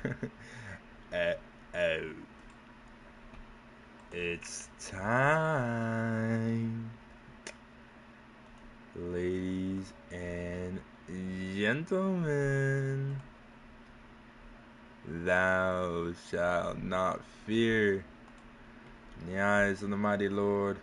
Oh, it's time, ladies and gentlemen. Thou shalt not fear in the eyes of the mighty Lord.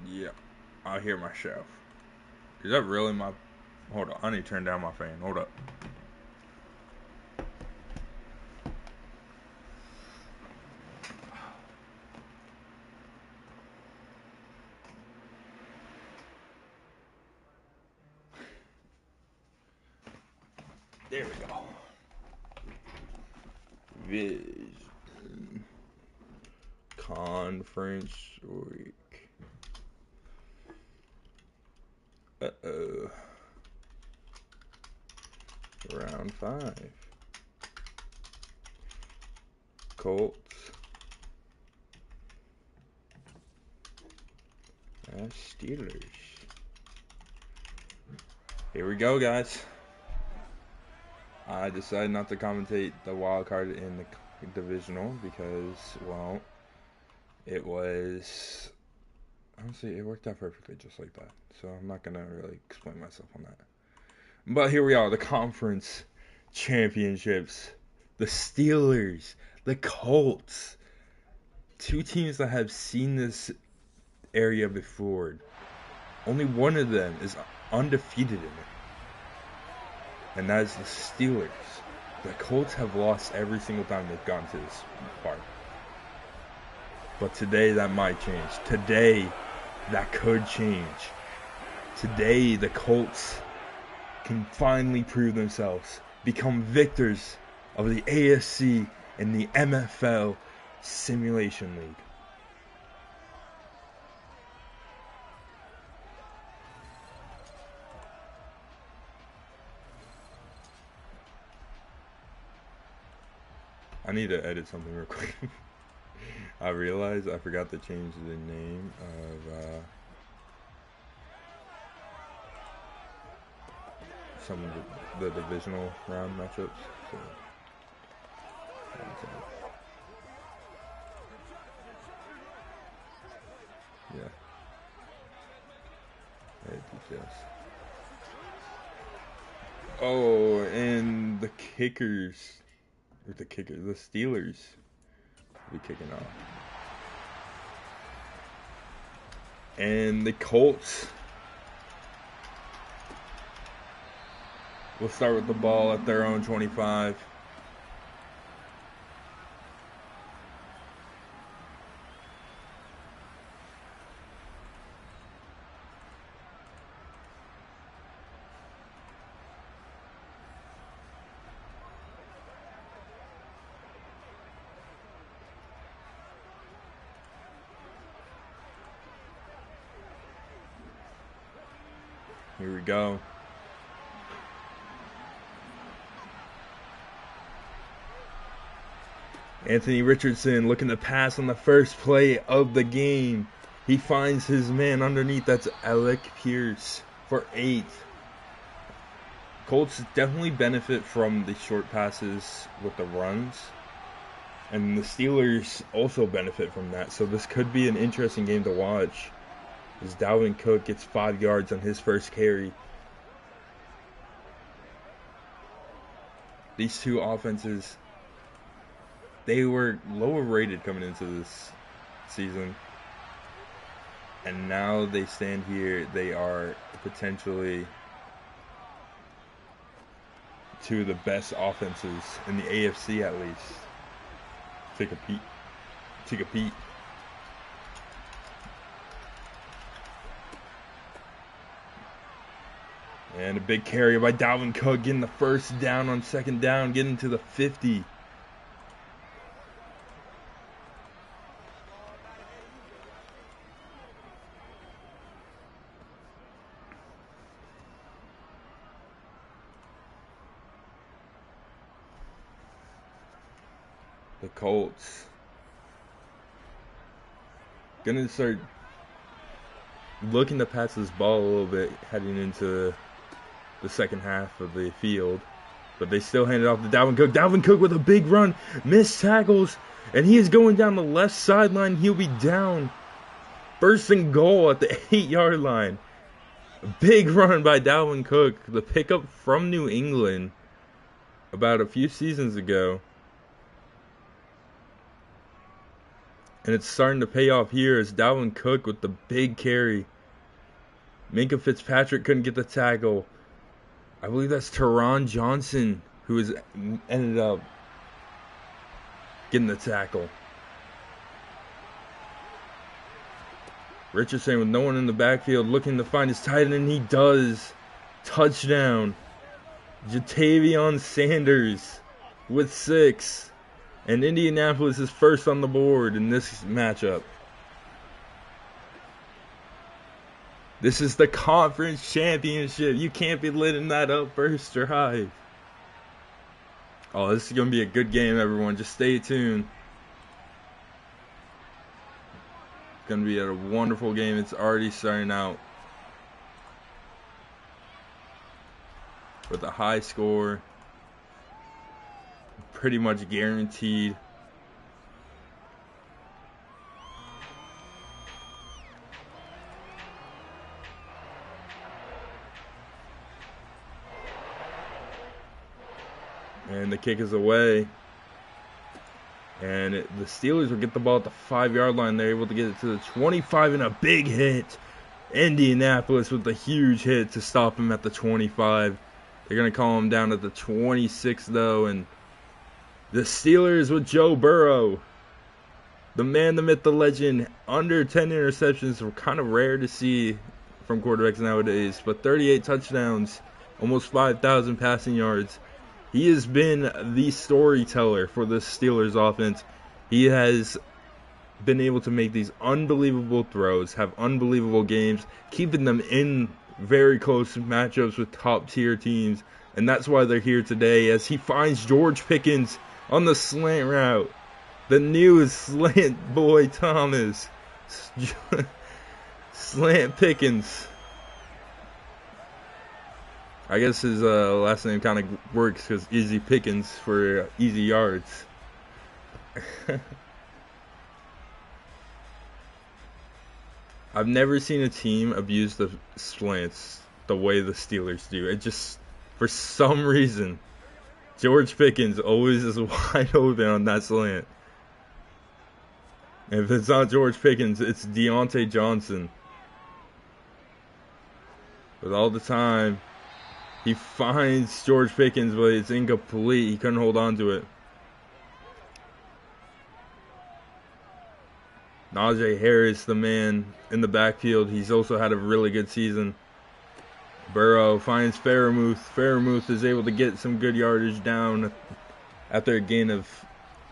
Yeah, I'll hear myself. Is that really my... Hold on, I need to turn down my fan. Hold up. There we go. Vision Conference Week. Uh-oh. Round 5. Colts. Steelers. Here we go, guys. I decided not to commentate the wild card in the divisional because, well, it was... Honestly, it worked out perfectly just like that. So I'm not going to really explain myself on that. But here we are, the conference championships. The Steelers, the Colts. Two teams that have seen this area before. Only one of them is undefeated in it. And that is the Steelers. The Colts have lost every single time they've gotten to this part. But today that might change. Today that could change. Today the Colts can finally prove themselves, become victors of the AFC and the MFL Simulation League. I need to edit something real quick. I realized I forgot to change the name of some of the divisional round matchups. So, yeah. Edit details. Oh, and the kickers. The Steelers will be kicking off. And the Colts will start with the ball at their own 25. Here we go. Anthony Richardson looking to pass on the first play of the game. He finds his man underneath. That's Alec Pierce for 8. Colts definitely benefit from the short passes with the runs. And the Steelers also benefit from that. So this could be an interesting game to watch. As Dalvin Cook gets 5 yards on his first carry. These two offenses, they were lower rated coming into this season. And now they stand here. They are potentially two of the best offenses in the AFC at least. Take a peek. And a big carry by Dalvin Cook, getting the first down on second down, getting to the 50. the Colts gonna start looking to pass this ball a little bit heading into the second half of the field. But they still hand it off to Dalvin Cook. Dalvin Cook with a big run. Missed tackles. And he is going down the left sideline. He'll be down. First and goal at the 8-yard line. A big run by Dalvin Cook. The pickup from New England about a few seasons ago. And it's starting to pay off here as Dalvin Cook with the big carry. Minka Fitzpatrick couldn't get the tackle. I believe that's Teron Johnson who ended up getting the tackle. Richardson with no one in the backfield looking to find his tight end, and he does. Touchdown. Jatavion Sanders with 6. And Indianapolis is first on the board in this matchup. This is the conference championship. You can't be letting that up first drive. Oh, this is going to be a good game, everyone. Just stay tuned. It's going to be a wonderful game. It's already starting out with a high score. Pretty much guaranteed. And the kick is away. And the Steelers will get the ball at the 5-yard line. They're able to get it to the 25 and a big hit. Indianapolis with a huge hit to stop him at the 25. They're going to call him down at the 26 though. And the Steelers with Joe Burrow. The man, the myth, the legend. Under 10 interceptions are kind of rare to see from quarterbacks nowadays. But 38 touchdowns. Almost 5,000 passing yards. He has been the storyteller for the Steelers offense. He has been able to make these unbelievable throws, have unbelievable games, keeping them in very close matchups with top-tier teams. And that's why they're here today, as he finds George Pickens on the slant route. The new slant boy Thomas. Slant Pickens. I guess his last name kind of works because Easy Pickens for easy yards. I've never seen a team abuse the slants the way the Steelers do. It just, for some reason, George Pickens always is wide open on that slant. And if it's not George Pickens, it's Deontay Johnson. But all the time, he finds George Pickens, but it's incomplete. He couldn't hold on to it. Najee Harris, the man in the backfield. He's also had a really good season. Burrow finds Freiermuth. Freiermuth is able to get some good yardage down after a gain of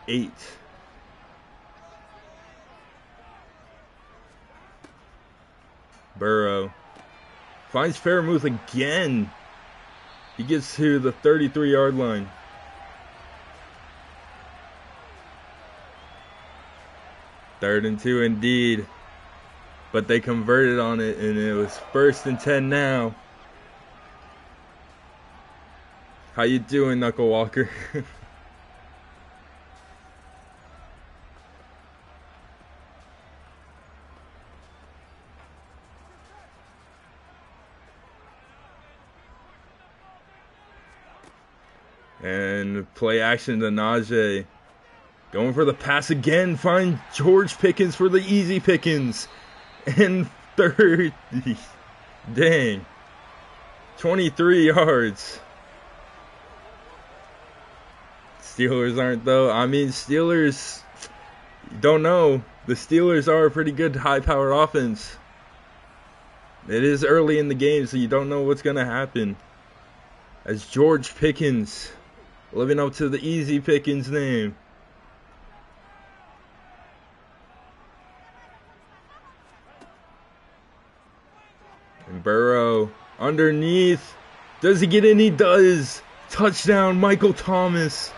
8. Burrow finds Freiermuth again. He gets to the 33-yard line. Third and 2 indeed. But they converted on it, and it was 1st and 10 now. How you doing, Knuckle Walker? And play action to Najee. Going for the pass again. Find George Pickens for the easy Pickens. And 30. Dang. 23 yards. Steelers aren't though. I mean, Steelers, don't know. The Steelers are a pretty good high-powered offense. It is early in the game, so you don't know what's going to happen. As George Pickens, living up to the easy Pickens name. And Burrow underneath. Does he get in? He does. Touchdown, Michael Thomas.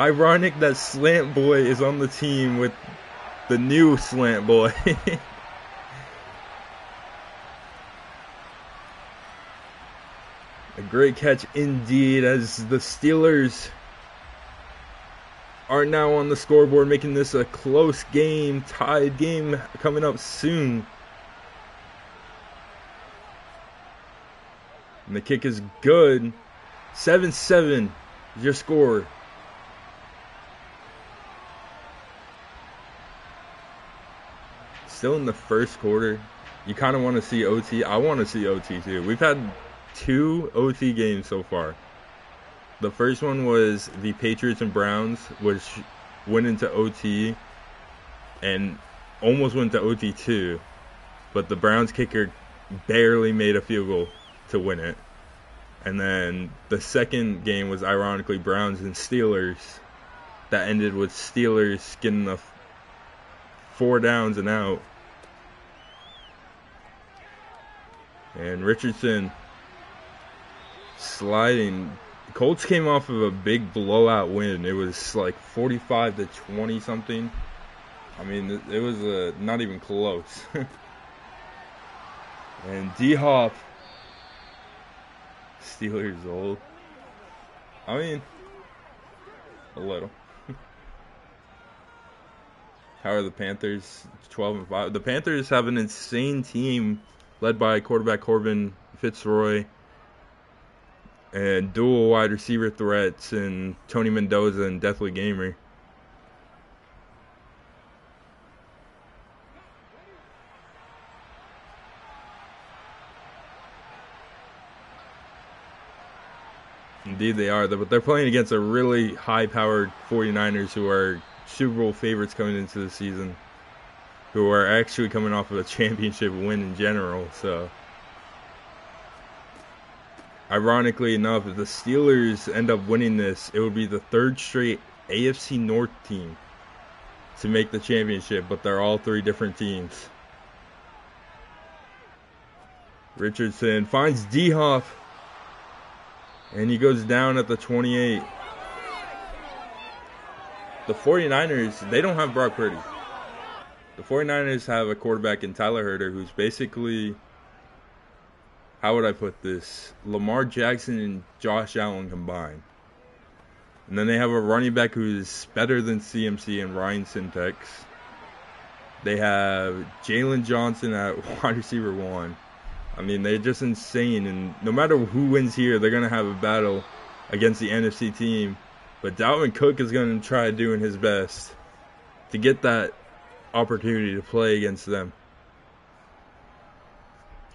Ironic that Slant Boy is on the team with the new Slant Boy. A great catch indeed, as the Steelers are now on the scoreboard, making this a close game, tied game coming up soon. And the kick is good. 7-7 is your score. Still in the first quarter. You kind of want to see OT. I want to see OT too. We've had 2 OT games so far. The first one was the Patriots and Browns, which went into OT and almost went to OT too. But the Browns kicker barely made a field goal to win it. And then the second game was ironically Browns and Steelers. That ended with Steelers getting the 4 downs and out. And Richardson sliding. The Colts came off of a big blowout win. It was like 45-20 something. I mean, it was not even close. And D-Hop, Steelers old. I mean, a little. How are the Panthers? 12-5. The Panthers have an insane team led by quarterback Corbin Fitzroy and dual wide receiver threats and Tony Mendoza and Deathly Gamer. Indeed they are, but they're playing against a really high-powered 49ers who are Super Bowl favorites coming into the season, who are actually coming off of a championship win in general. So, ironically enough, if the Steelers end up winning this, it would be the 3rd straight AFC North team to make the championship, but they're all 3 different teams. Richardson finds D-Hop, and he goes down at the 28. The 49ers, they don't have Brock Purdy. The 49ers have a quarterback in Tyler Herter who's basically, how would I put this, Lamar Jackson and Josh Allen combined. And then they have a running back who's better than CMC and Ryan Syntex. They have Jalen Johnson at wide receiver 1. I mean, they're just insane. And no matter who wins here, they're going to have a battle against the NFC team. But Dalvin Cook is going to try doing his best to get that opportunity to play against them.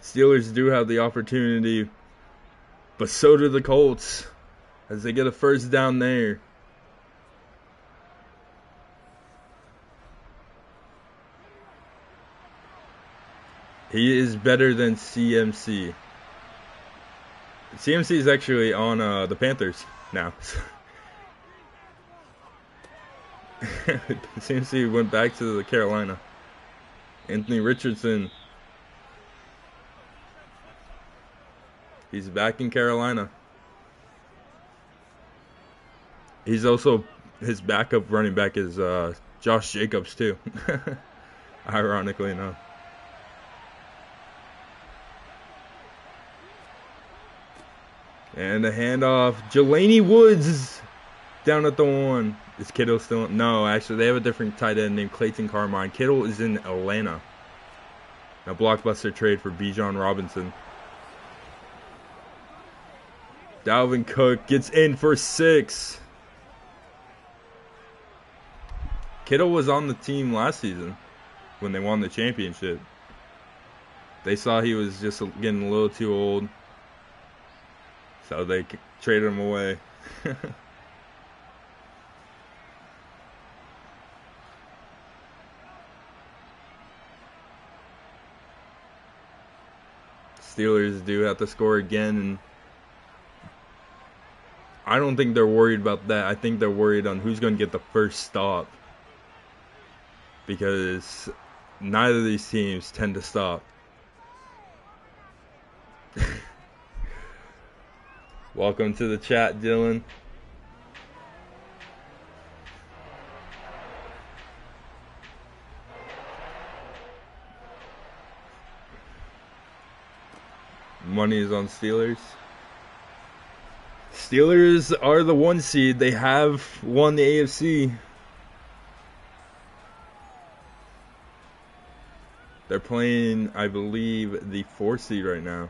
Steelers do have the opportunity, but so do the Colts as they get a first down there. He is better than CMC. CMC is actually on the Panthers now. CMC went back to the Carolina. Anthony Richardson. He's back in Carolina. He's also, his backup running back is Josh Jacobs too. Ironically enough. And a handoff. Jelani Woods is down at the 1. Is Kittle still? No, actually, they have a different tight end named Clayton Carmine. Kittle is in Atlanta. A blockbuster trade for Bijan Robinson. Dalvin Cook gets in for 6. Kittle was on the team last season when they won the championship. They saw he was just getting a little too old, so they traded him away. Steelers do have to score again, and I don't think they're worried about that. I think they're worried on who's going to get the first stop, because neither of these teams tend to stop. Welcome to the chat, Dylan. Money is on Steelers. Steelers are the 1 seed. They have won the AFC. They're playing, I believe, the 4 seed right now.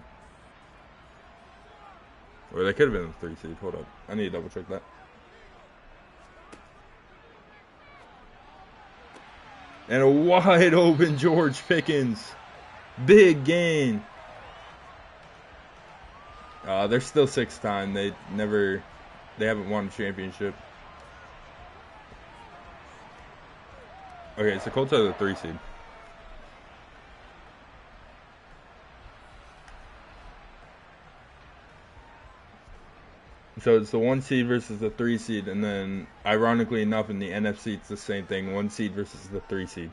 Or they could have been the 3 seed. Hold up. I need to double check that. And a wide open George Pickens. Big gain. They're still 6-time. They haven't won a championship. Okay, so Colts are the 3 seed. So it's the 1 seed versus the 3 seed, and then ironically enough in the NFC it's the same thing, 1 seed versus the 3 seed.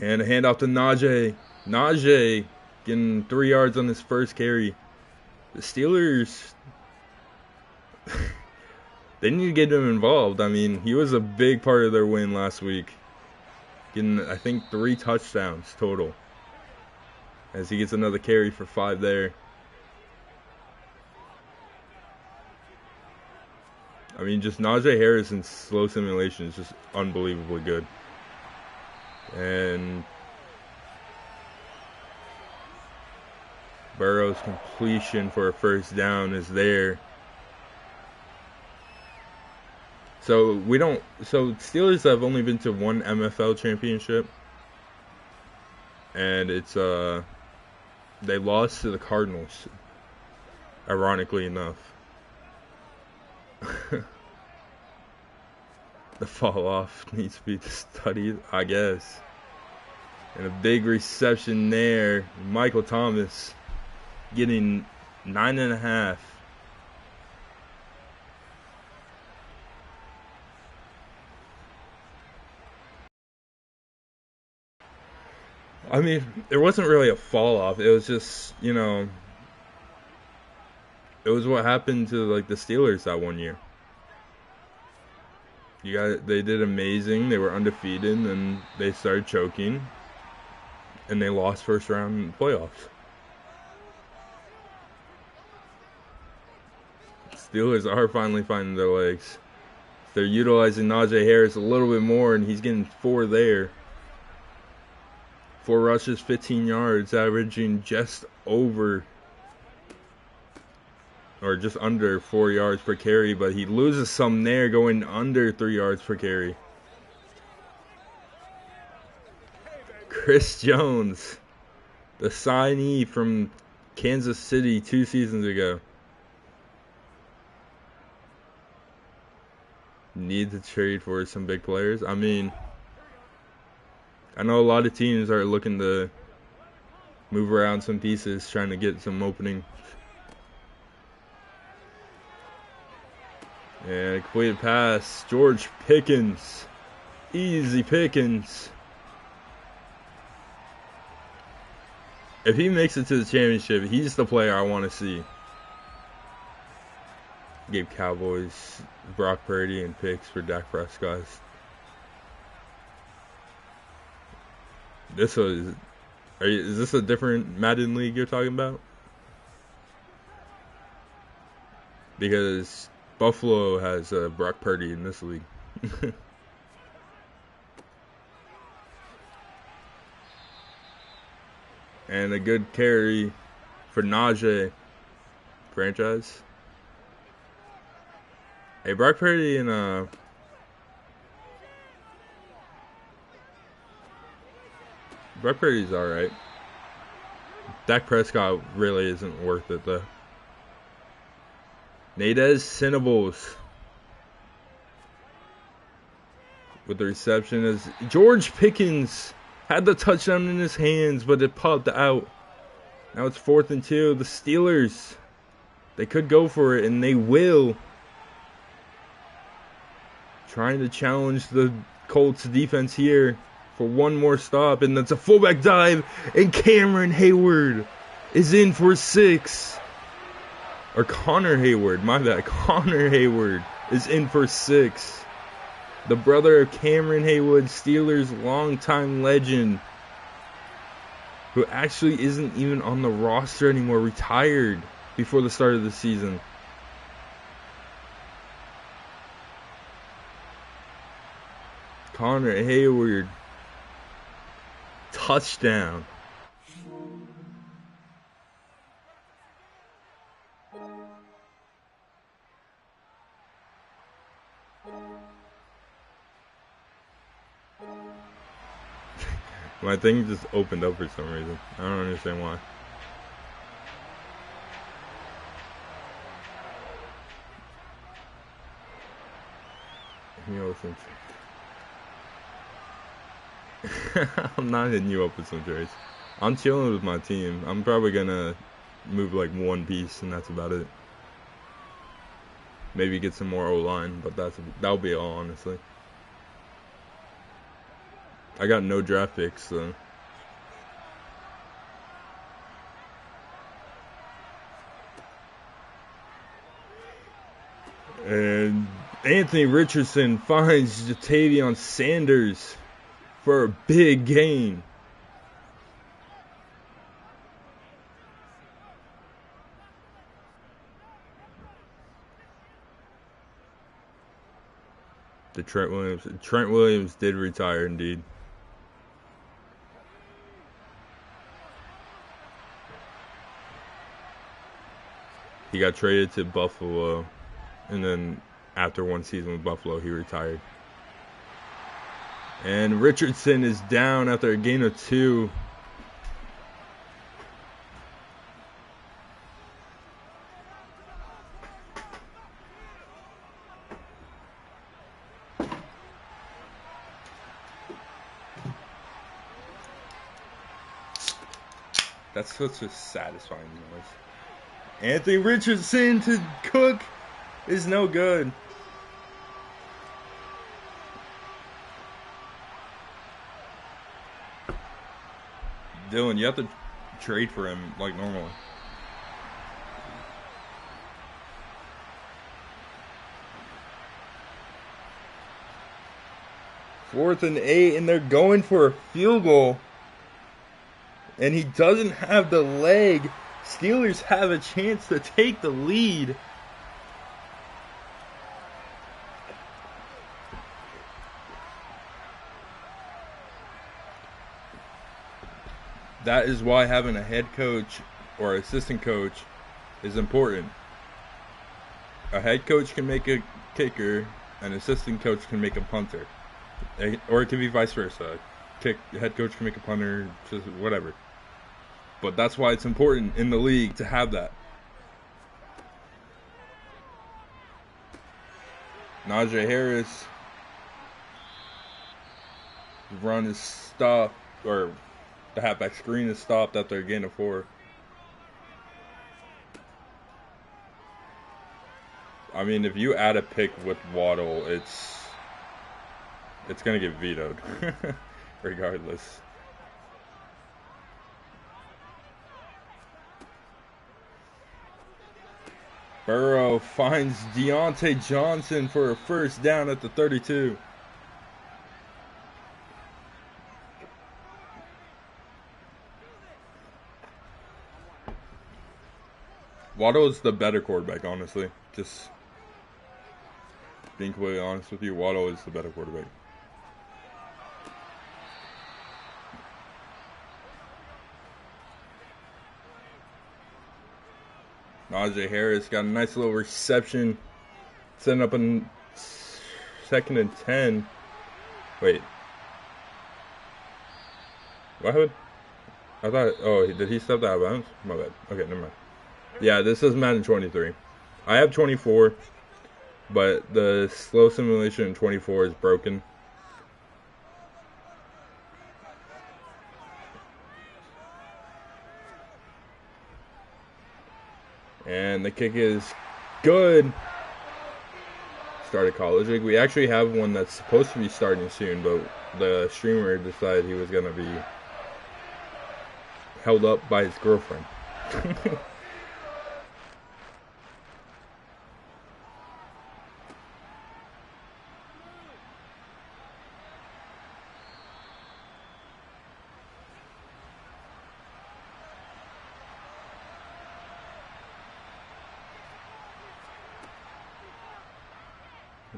And a handoff to Najee. Najee getting 3 yards on his first carry. The Steelers, they need to get him involved. I mean, he was a big part of their win last week. Getting, I think, 3 touchdowns total. As he gets another carry for 5 there. I mean, just Najee Harris in slow simulation is just unbelievably good. And Burrow's completion for a first down is there. So Steelers have only been to 1 MFL championship. And it's they lost to the Cardinals, ironically enough. The fall off needs to be studied, I guess. And a big reception there. Michael Thomas getting 9.5. I mean, it wasn't really a fall off. It was just, it was what happened to like the Steelers that one year. They did amazing. They were undefeated, and they started choking, and they lost first round playoffs. Steelers are finally finding their legs. They're utilizing Najee Harris a little bit more, and he's getting 4 there. 4 rushes, 15 yards, averaging just over or just under 4 yards per carry, but he loses some there, going under 3 yards per carry. Chris Jones, the signee from Kansas City 2 seasons ago. Need to trade for some big players. I mean, I know a lot of teams are looking to move around some pieces, trying to get some opening. And a completed pass. George Pickens. Easy Pickens. If he makes it to the championship, he's the player I want to see. Gave Cowboys Brock Purdy and picks for Dak Prescott. Is this a different Madden league you're talking about? Because Buffalo has Brock Purdy in this league. And a good carry for Najee. Franchise. Hey, Brock Purdy and Brock Purdy's alright. Dak Prescott really isn't worth it though. Nadez Sinables with the reception as George Pickens had the touchdown in his hands, but it popped out. Now it's 4th and 2. The Steelers, they could go for it, and they will. Trying to challenge the Colts defense here for one more stop, and that's a fullback dive, and Cameron Hayward is in for 6. Or Connor Hayward, my bad. Connor Hayward is in for 6. The brother of Cameron Hayward, Steelers longtime legend. who actually isn't even on the roster anymore, retired before the start of the season. Connor Hayward. Touchdown. My thing just opened up for some reason. I don't understand why. I'm not hitting you up with some trades. I'm chilling with my team. I'm probably gonna move like one piece, and that's about it. Maybe get some more O-line, but that'll be all, honestly. I got no draft picks, so. And Anthony Richardson finds Jatavion Sanders for a big gain. Trent Williams did retire indeed. He got traded to Buffalo, and then after one season with Buffalo, he retired. And Richardson is down after a gain of 2. That's such a satisfying noise. Anthony Richardson to Cook is no good. Dylan, you have to trade for him like normal. Fourth and 8, and they're going for a field goal. And he doesn't have the leg. Steelers have a chance to take the lead. That is why having a head coach or assistant coach is important. A head coach can make a kicker, an assistant coach can make a punter. Or it can be vice versa. Head coach can make a punter, just whatever. But that's why it's important in the league to have that. Najee Harris run is stopped, or the halfback screen is stopped after a gain of 4. I mean, if you add a pick with Waddle, it's gonna get vetoed, regardless. Burrow finds Deontay Johnson for a first down at the 32. Waddle is the better quarterback, honestly. Just being completely honest with you, Waddle is the better quarterback. Najee Harris got a nice little reception, setting up a 2nd and 10. Wait. What happened? I thought, oh, did he step out of bounds? My bad. Okay, never mind. Yeah, this is Madden 23. I have 24, but the slow simulation in 24 is broken. And the kick is good. Started college league. We actually have one that's supposed to be starting soon, but the streamer decided he was going to be held up by his girlfriend.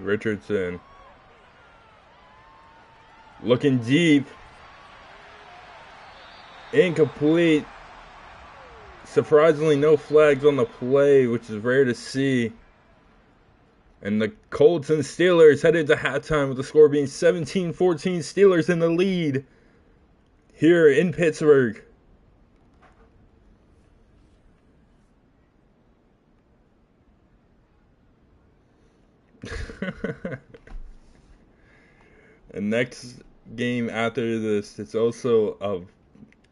Richardson. Looking deep. Incomplete. Surprisingly, no flags on the play, which is rare to see. And the Colts and Steelers headed to halftime with the score being 17-14. Steelers in the lead here in Pittsburgh. And next game after this, it's also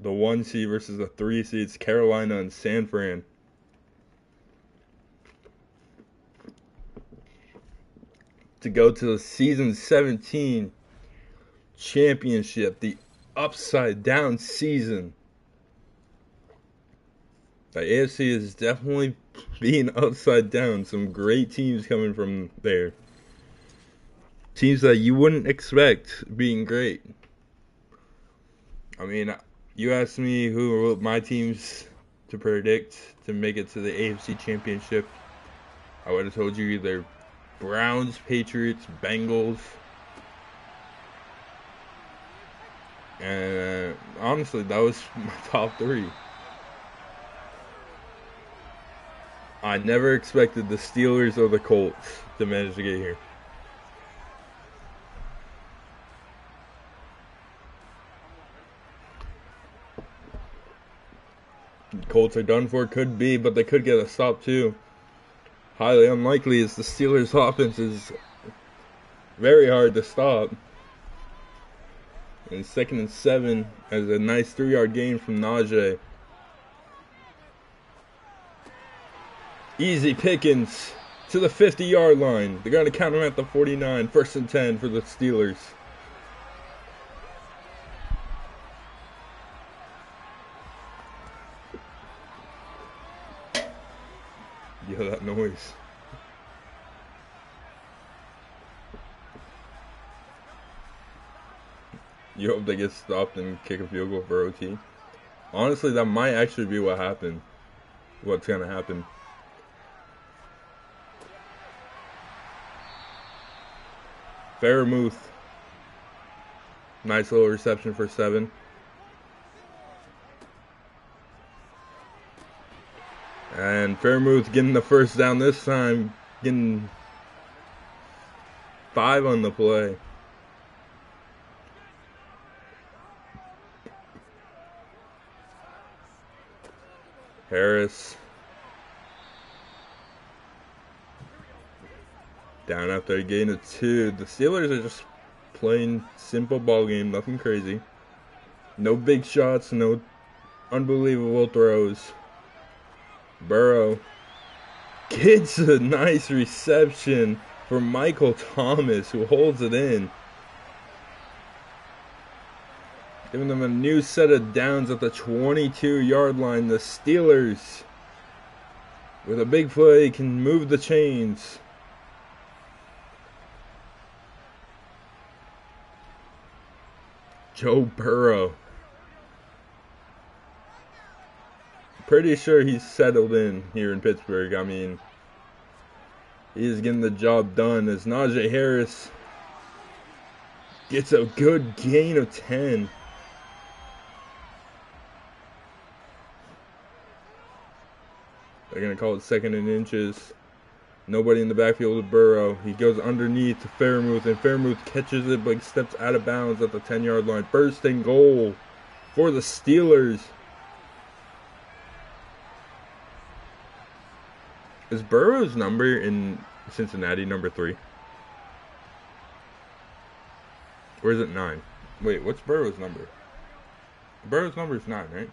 the 1 seed versus the 3 seeds, Carolina and San Fran. To go to the season 17 championship, the upside down season. The AFC is definitely being upside down. Some great teams coming from there. Teams that you wouldn't expect being great. I mean, you asked me who were my teams to predict to make it to the AFC Championship. I would have told you either Browns, Patriots, Bengals. And honestly, that was my top 3. I never expected the Steelers or the Colts to manage to get here. Colts are done for, could be, but they could get a stop too. Highly unlikely, as the Steelers' offense is very hard to stop. And 2nd and 7 as a nice 3-yard gain from Najee. Easy pickings to the 50-yard line. They're going to count him at the 49. 1st and 10 for the Steelers. Yo, that noise. You hope they get stopped and kick a field goal for OT. Honestly, that might actually be what happened. What's going to happen. Fairmouth. Nice little reception for 7. And Fairmouth getting the first down this time. Getting 5 on the play. Harris. Down after a gain of 2. The Steelers are just playing simple ball game, nothing crazy. No big shots, no unbelievable throws. Burrow gets a nice reception for Michael Thomas, who holds it in. Giving them a new set of downs at the 22-yard line. The Steelers, with a big play, can move the chains. Joe Burrow. Pretty sure he's settled in here in Pittsburgh. I mean, he's getting the job done as Najee Harris gets a good gain of 10. They're going to call it 2nd and inches. Nobody in the backfield with Burrow. He goes underneath to Fairmouth, and Fairmouth catches it but steps out of bounds at the 10-yard line. 1st and goal for the Steelers. Is Burrow's number in Cincinnati number 3? Or is it 9? Wait, what's Burrow's number? Burrow's number is 9, right?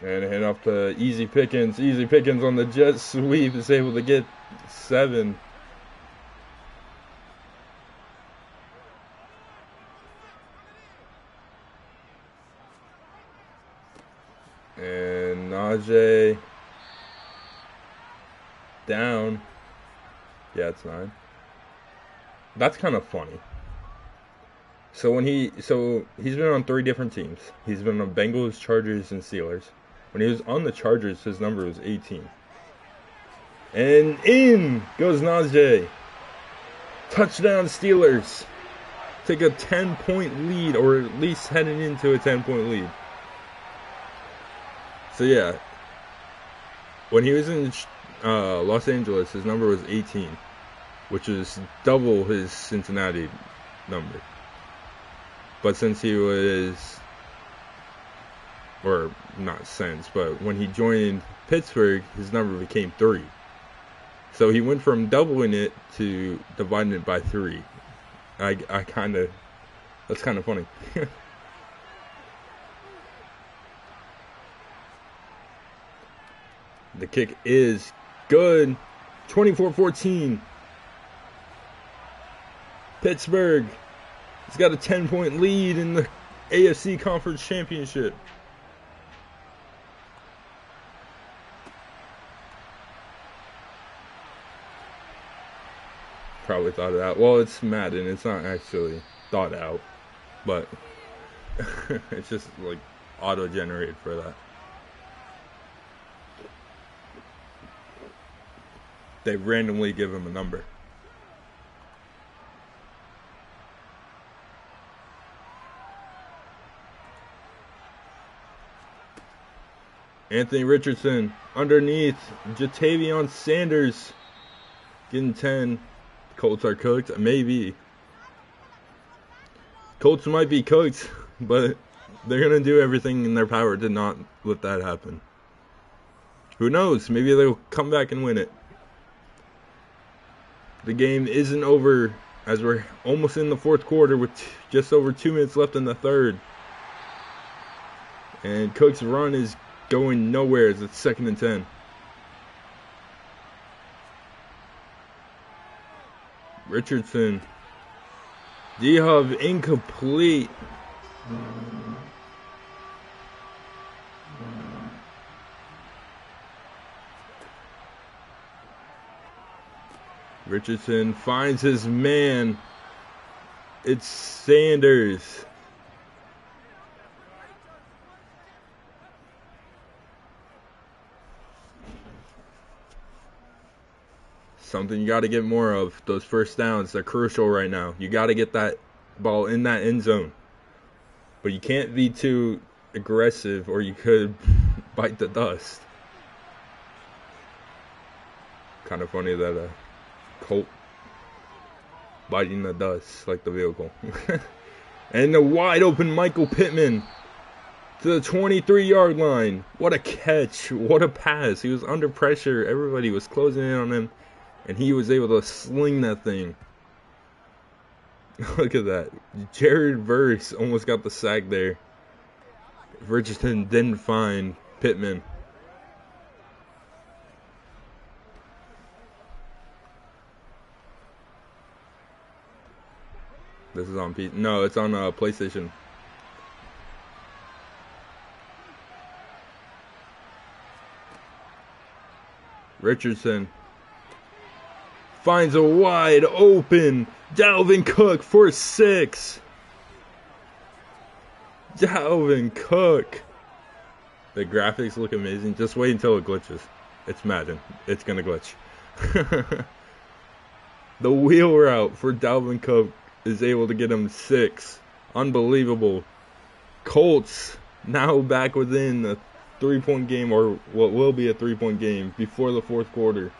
And a hand off to Easy Pickens. Easy Pickens on the jet sweep is able to get 7. And Najee down. Yeah, it's 9. That's kind of funny. So he's been on 3 different teams. He's been on Bengals, Chargers, and Steelers. When he was on the Chargers, his number was 18. And in goes Najee. Touchdown Steelers. Take a 10-point lead, or at least heading into a 10-point lead. So yeah, when he was in Los Angeles, his number was 18, which is double his Cincinnati number. But since he was, or not since, but when he joined Pittsburgh, his number became 3. So he went from doubling it to dividing it by 3. That's kind of funny. The kick is good. 24-14. Pittsburgh has got a 10-point lead in the AFC Conference Championship. Probably thought it out. Well, it's Madden. It's not actually thought out, but it's just like auto-generated for that. They randomly give him a number. Anthony Richardson underneath. Jatavion Sanders getting 10. Colts are cooked. Maybe. Colts might be cooked, but they're going to do everything in their power to not let that happen. Who knows? Maybe they'll come back and win it. The game isn't over as we're almost in the fourth quarter with just over 2 minutes left in the third. And Cook's run is going nowhere as it's 2nd and 10. Richardson. D-Hub incomplete. Richardson finds his man. It's Sanders. Something you got to get more of. Those first downs, they're crucial right now. You got to get that ball in that end zone. But you can't be too aggressive or you could bite the dust. Kind of funny that a Colt biting the dust like the vehicle. And the wide open Michael Pittman to the 23-yard line. What a catch. What a pass. He was under pressure. Everybody was closing in on him. And he was able to sling that thing. Look at that. Jared Verse almost got the sack there. Richardson didn't find Pittman. This is on No, it's on PlayStation. Richardson finds a wide open Dalvin Cook for 6. Dalvin Cook. The graphics look amazing. Just wait until it glitches. It's Madden. It's going to glitch. The wheel route for Dalvin Cook is able to get him 6. Unbelievable. Colts now back within a 3-point game, or what will be a 3-point game before the fourth quarter.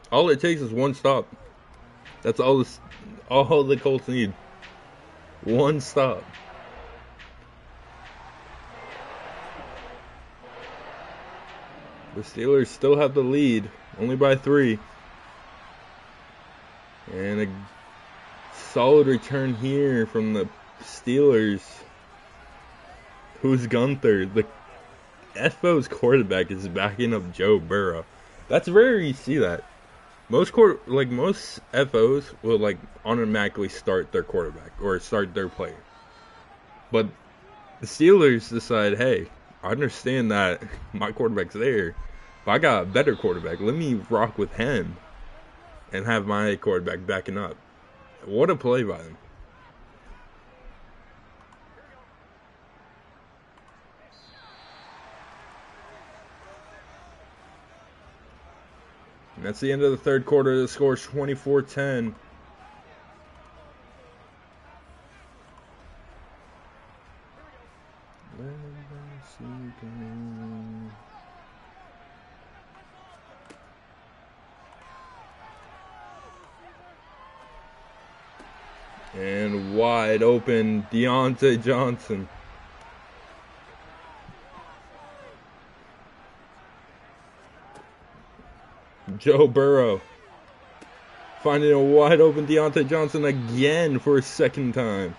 All it takes is one stop. That's all the Colts need. One stop. The Steelers still have the lead, only by 3. And a solid return here from the Steelers. Who's Gunther? The FO's quarterback is backing up Joe Burrow. That's rare you see that. Most FOs will automatically start their quarterback or start their player. But the Steelers decide, hey, I understand that my quarterback's there, but I got a better quarterback. Let me rock with him. and have my quarterback backing up. What a play by them. And that's the end of the third quarter. The score is 24-10. And wide open, Deontay Johnson. Joe Burrow finding a wide open Deontay Johnson again for a second time.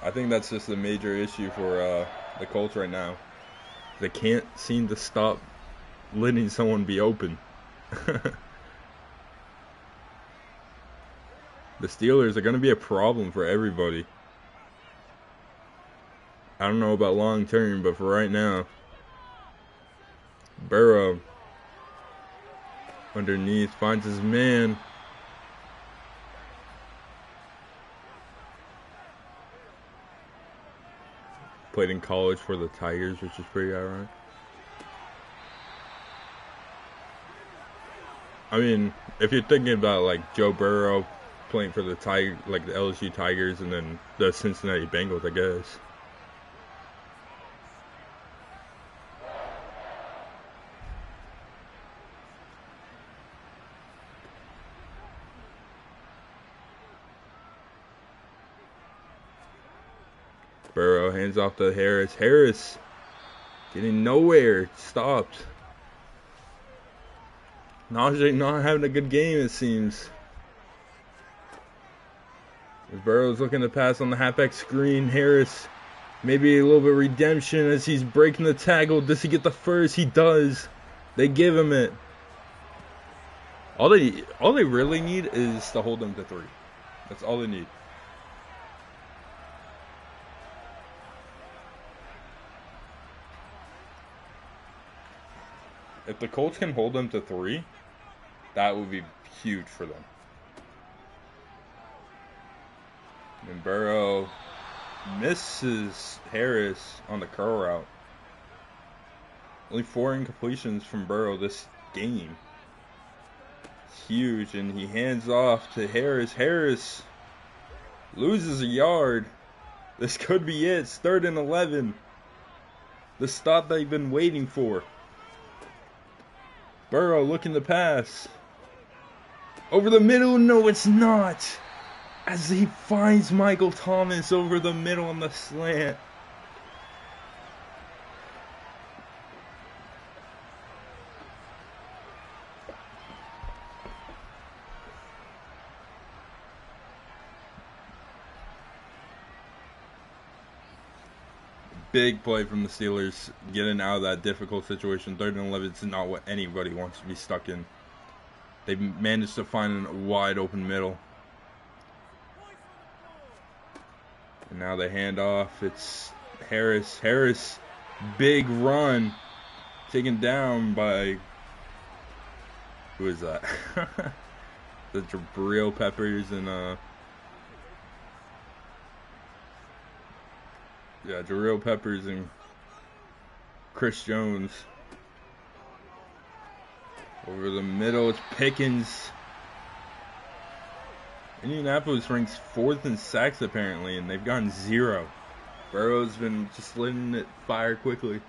I think that's just a major issue for the Colts right now. They can't seem to stop letting someone be open. The Steelers are going to be a problem for everybody. I don't know about long term, but for right now, Burrow underneath finds his man. Played in college for the Tigers, which is pretty ironic. I mean, if you're thinking about like Joe Burrow playing for the like the LSU Tigers and then the Cincinnati Bengals, I guess. Burrow hands off to Harris. Harris getting nowhere. Stopped. Najee not having a good game, it seems. As Burrow's looking to pass on the halfback screen. Harris, maybe a little bit of redemption as he's breaking the tackle. Does he get the first? He does. They give him it. All they really need is to hold them to 3. That's all they need. If the Colts can hold them to 3, that would be huge for them. And Burrow misses Harris on the curl route. Only 4 incompletions from Burrow this game. It's huge, and he hands off to Harris. Harris loses a yard. This could be it. It's 3rd and 11. The stop they've been waiting for. Burrow looking to pass. Over the middle. No, it's not. As he finds Michael Thomas over the middle on the slant. Big play from the Steelers, getting out of that difficult situation. 3rd and 11 is not what anybody wants to be stuck in. They've managed to find a wide open middle. And now they hand off. It's Harris. Harris, big run. Taken down by... Who is that? The Jabril Peppers and... Yeah, Jabril Peppers and Chris Jones. Over the middle, it's Pickens. Indianapolis ranks 4th in sacks apparently, and they've gotten 0. Burrow's been just letting it fire quickly.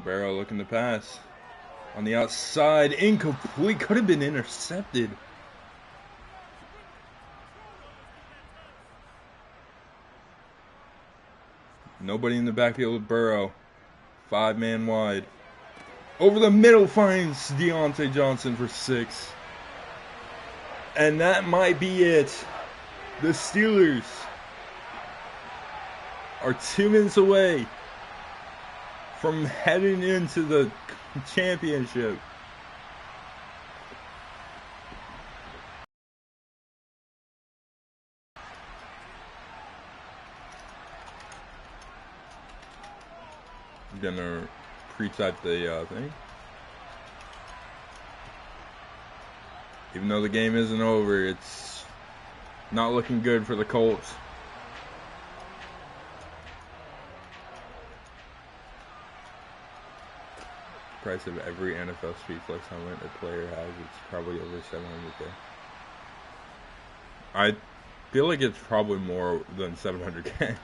Burrow looking to pass. On the outside, incomplete. Could have been intercepted. Nobody in the backfield with Burrow. 5-man wide. Over the middle finds Deontay Johnson for 6. And that might be it. The Steelers are 2 minutes away from heading into the championship. gonna pre-type the thing. Even though the game isn't over, it's not looking good for the Colts. Price of every NFL Speedflex helmet a player has, it's probably over $700K. I feel like it's probably more than $700K.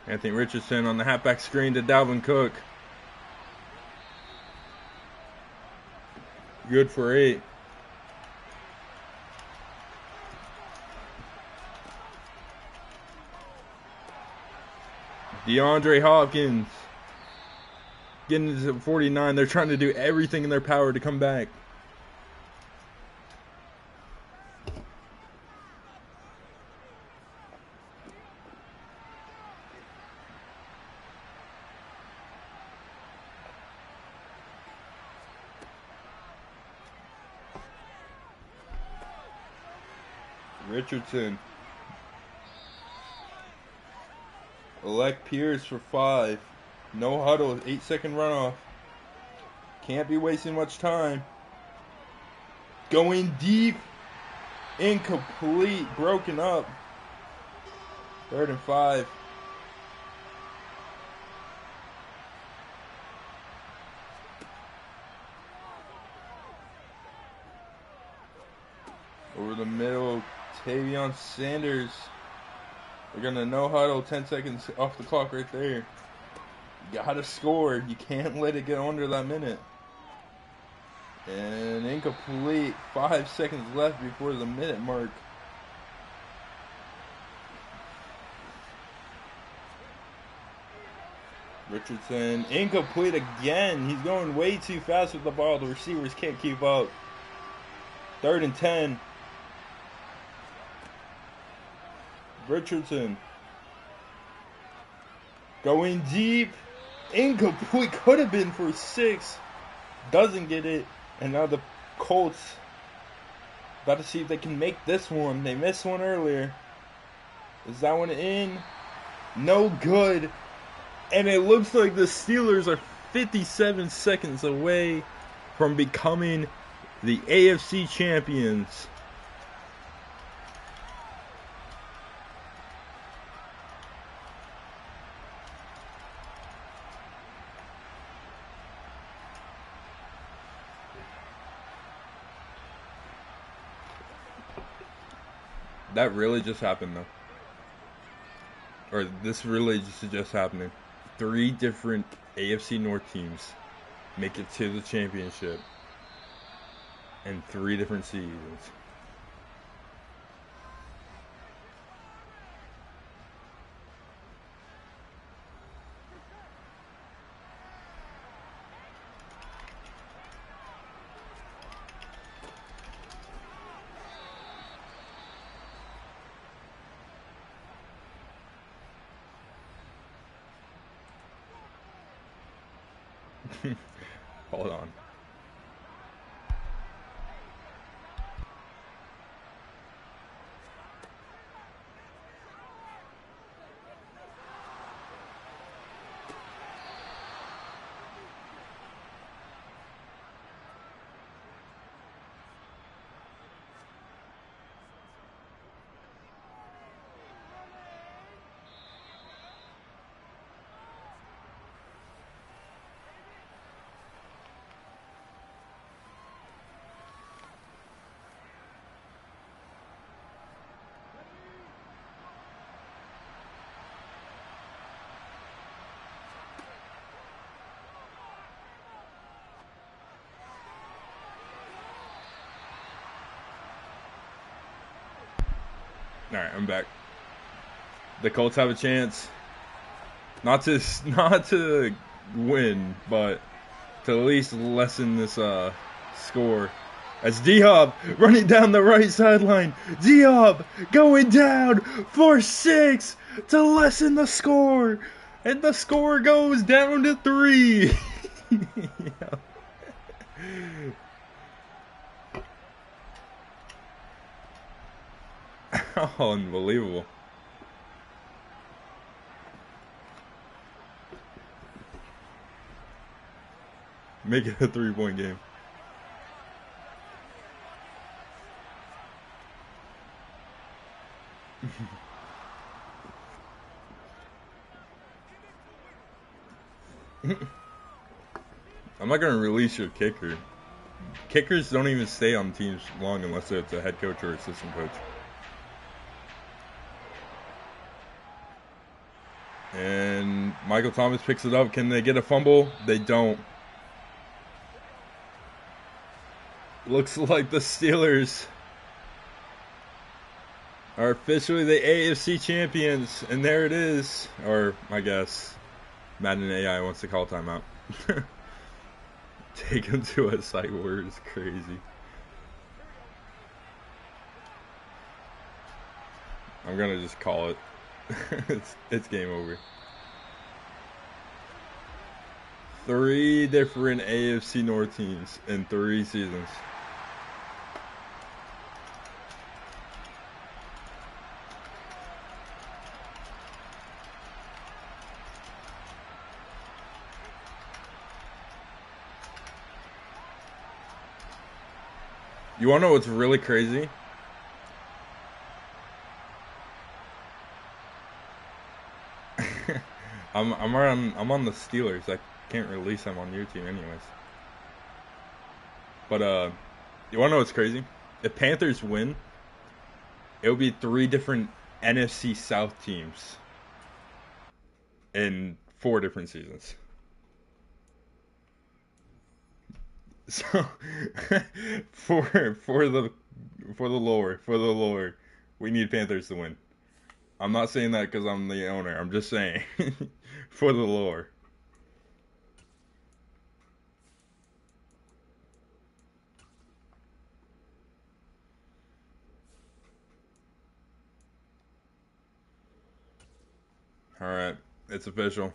Anthony Richardson on the halfback screen to Dalvin Cook. Good for 8. DeAndre Hopkins getting to 49. They're trying to do everything in their power to come back. Richardson. Alec Pierce for 5. No huddle. 8-second runoff. Can't be wasting much time. Going deep. Incomplete. Broken up. 3rd and 5. Over the middle. Tavion Sanders. They're going to no huddle. 10 seconds off the clock right there. You got to score. You can't let it get under that minute. And incomplete. 5 seconds left before the minute mark. Richardson. Incomplete again. He's going way too fast with the ball. The receivers can't keep up. 3rd and 10. Richardson. Going deep. Incomplete. Could have been for 6. Doesn't get it. And now the Colts about to see if they can make this one. They missed one earlier. Is that one in? No good. And it looks like the Steelers are 57 seconds away from becoming the AFC champions. That really just happened, though. Or this really just happening. 3 different AFC North teams make it to the championship in 3 different seasons. Hold on. Alright, I'm back. The Colts have a chance not to win, but to at least lessen this score. As Diop running down the right sideline. Diop going down for 6 to lessen the score. And the score goes down to 3. Yeah. Oh, unbelievable. Make it a 3-point game. I'm not going to release your kicker. Kickers don't even stay on teams long unless it's a head coach or assistant coach. And Michael Thomas picks it up. Can they get a fumble? They don't. Looks like the Steelers are officially the AFC champions. And there it is. Or, I guess, Madden AI wants to call timeout. Take him to a site word is crazy. I'm going to just call it. It's game over. 3 different AFC North teams in 3 seasons. You want to know what's really crazy? I'm on the Steelers. I can't release them on your team anyways. But you want to know what's crazy? If Panthers win, it'll be 3 different NFC South teams in 4 different seasons. So for the lore, we need Panthers to win. I'm not saying that because I'm the owner. I'm just saying for the lore. All right, it's official.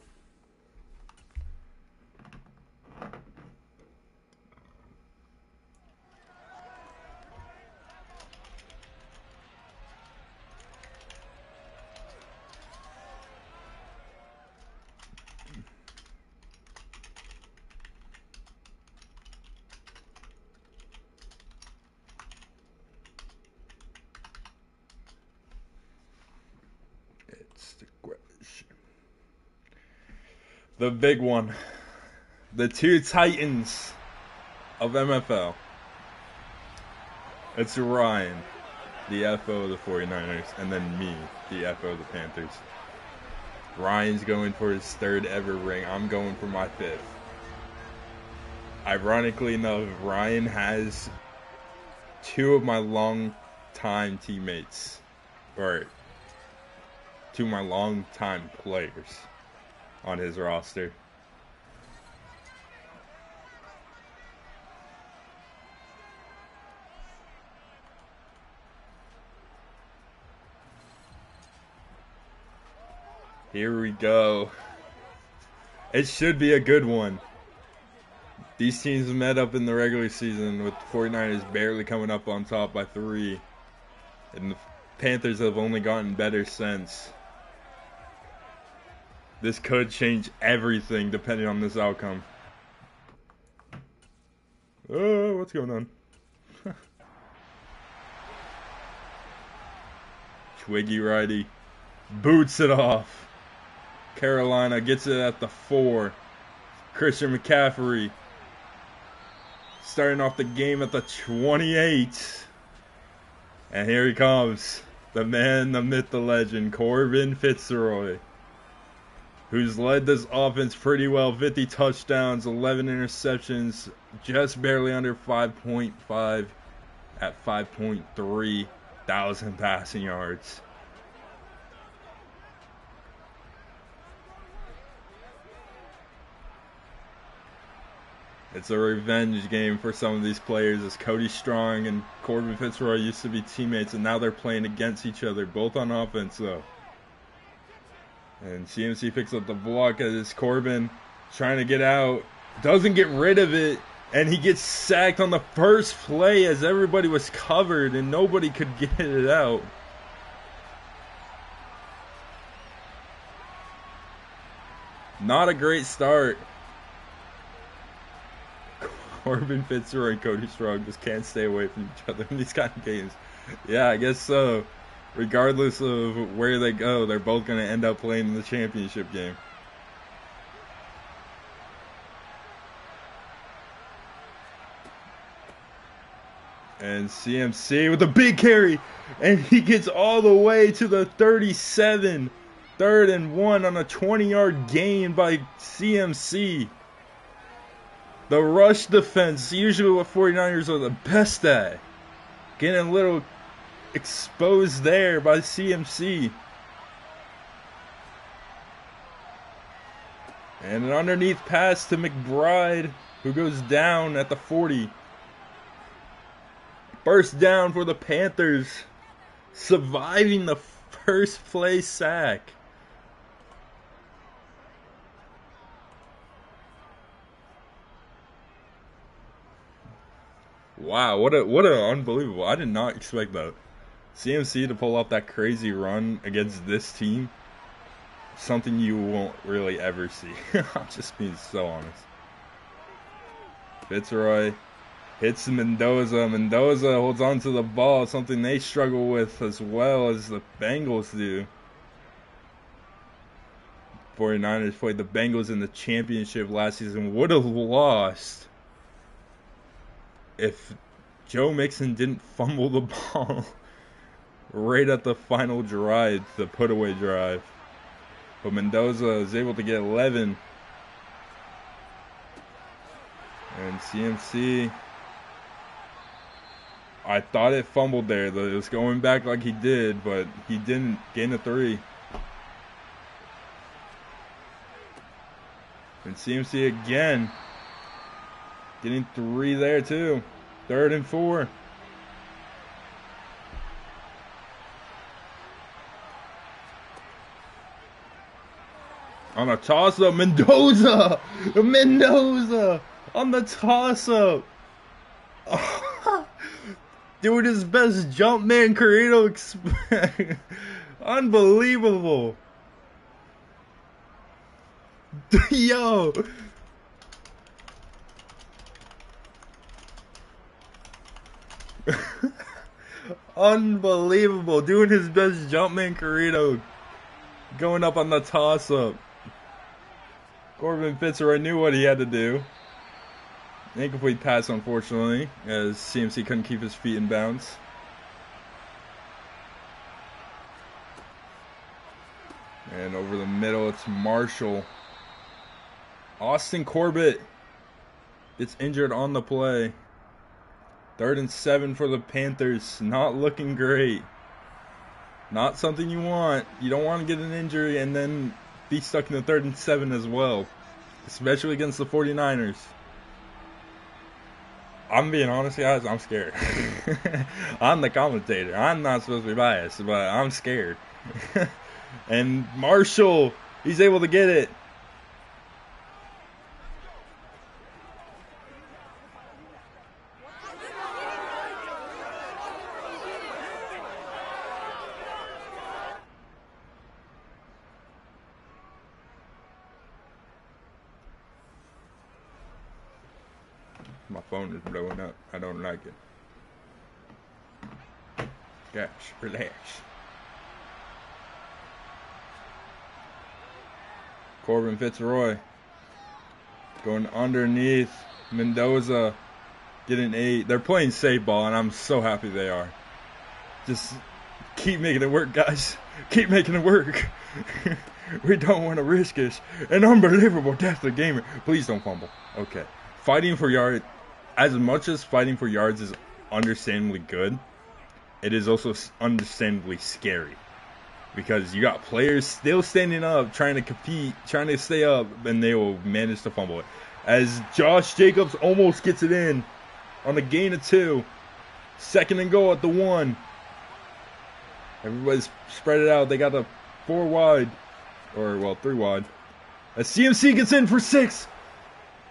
It's the question. The big one. The 2 titans of MFL. It's Ryan, the FO of the 49ers, and then me, the FO of the Panthers. Ryan's going for his 3rd ever ring. I'm going for my 5th. Ironically enough, Ryan has 2 of my long-time teammates, or 2 of my long-time players on his roster. Here we go. It should be a good one. These teams met up in the regular season with the 49ers barely coming up on top by 3. And the Panthers have only gotten better since. This could change everything depending on this outcome. Oh, what's going on? Twiggy righty. Boots it off. Carolina gets it at the 4. Christian McCaffrey starting off the game at the 28. And here he comes. The man, the myth, the legend, Corbin Fitzroy, who's led this offense pretty well. 50 touchdowns, 11 interceptions, just barely under 5.5 at 5.3 thousand passing yards. It's a revenge game for some of these players, as Cody Strong and Corbin Fitzroy used to be teammates, and now they're playing against each other, both on offense, though. And CMC picks up the block as Corbin trying to get out. Doesn't get rid of it. And he gets sacked on the first play as everybody was covered and nobody could get it out. Not a great start. Corbin Fitzroy and Cody Strong just can't stay away from each other in these kind of games. Yeah, I guess so. Regardless of where they go, they're both going to end up playing in the championship game. And CMC with a big carry. And he gets all the way to the 37. 3rd and 1 on a 20-yard gain by CMC. The rush defense, usually what 49ers are the best at. Getting a little exposed there by CMC. And an underneath pass to McBride, who goes down at the 40. First down for the Panthers, surviving the first play sack. Wow, what a unbelievable. I did not expect that. CMC to pull off that crazy run against this team. Something you won't really ever see. I'm just being so honest. Fitzroy hits Mendoza. Mendoza holds on to the ball, something they struggle with as well as the Bengals do. 49ers played the Bengals in the championship last season. Would have lost if Joe Mixon didn't fumble the ball right at the final drive, the put-away drive. But Mendoza is able to get 11. And CMC, I thought it fumbled there. It was going back like he did, but he didn't. Gain a 3. And CMC again, getting 3 there too. 3rd and 4. On a toss-up, Mendoza on the toss-up. Doing his best jump man Carrito. Unbelievable. Yo. Unbelievable. Doing his best jump man Carrito. Going up on the toss-up. Corbin Fitzroy knew what he had to do. Incomplete pass, unfortunately, as CMC couldn't keep his feet in bounds. And over the middle, it's Marshall. Austin Corbett gets injured on the play. 3rd and 7 for the Panthers. Not looking great. Not something you want. You don't want to get an injury and then be stuck in the 3rd and 7 as well. Especially against the 49ers. I'm being honest, guys. I'm scared. I'm the commentator. I'm not supposed to be biased, but I'm scared. And Marshall, he's able to get it. My phone is blowing up. I don't like it. Gosh, relax. Corbin Fitzroy going underneath. Mendoza getting 8. They're playing safe ball, and I'm so happy they are. Just keep making it work, guys. Keep making it work. We don't want to risk it. An unbelievable death of gamer. Please don't fumble. Okay. Fighting for yards. As much as fighting for yards is understandably good, it is also understandably scary. Because you got players still standing up, trying to compete, trying to stay up, and they will manage to fumble it. As Josh Jacobs almost gets it in on the gain of 2. 2nd and goal at the 1. Everybody's spread it out. They got the 4 wide. or well, 3 wide. As CMC gets in for 6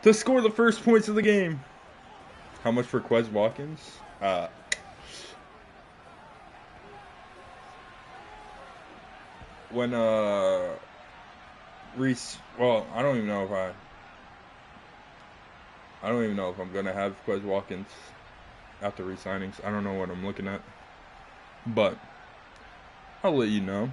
to score the first points of the game. How much for Quez Watkins? When Reese, well, I don't even know if I'm gonna have Quez Watkins after re-signings. I don't know what I'm looking at, but I'll let you know.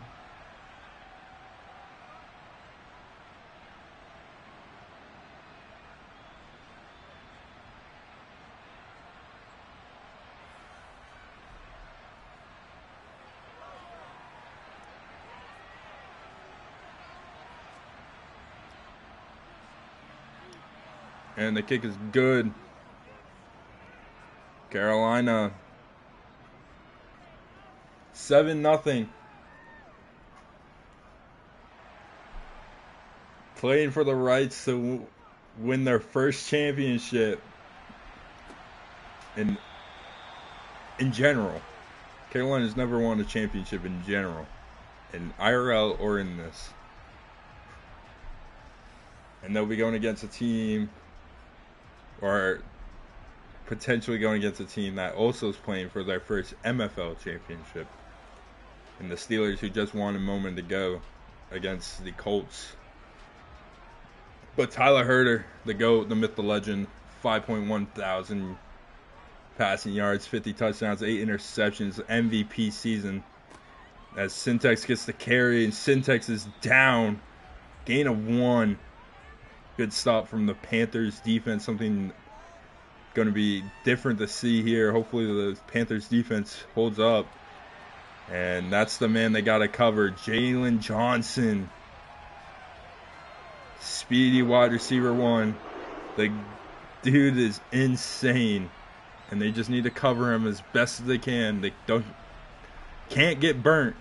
And the kick is good. Carolina 7-0. Playing for the rights to win their first championship in general. Carolina's never won a championship in general, in IRL or in this. And they'll be going against a team, or potentially going against a team that also is playing for their first MFL championship. And the Steelers, who just won a moment ago against the Colts. But Tyler Herter, the GOAT, the myth, the legend, 5.1 thousand passing yards, 50 touchdowns, 8 interceptions, MVP season. As Syntax gets the carry, and Syntax is down. Gain of 1. Good stop from the Panthers defense. Something going to be different to see here. Hopefully the Panthers defense holds up. And that's the man they got to cover. Jalen Johnson. Speedy wide receiver 1. The dude is insane. And they just need to cover him as best as they can. They can't get burnt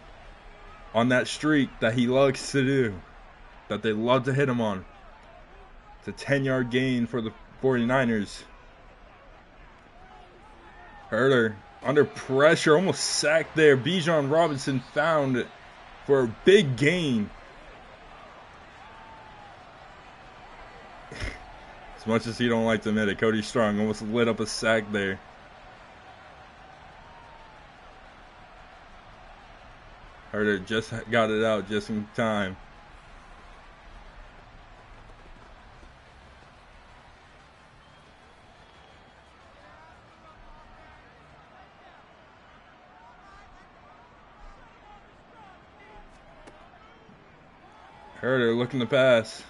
on that streak that he loves to do. That they love to hit him on. It's a 10-yard gain for the 49ers. Herter under pressure, almost sacked there. Bijan Robinson found for a big gain. As much as he don't like to admit it, Cody Strong almost lit up a sack there. Herter just got it out just in time. Herter looking to pass.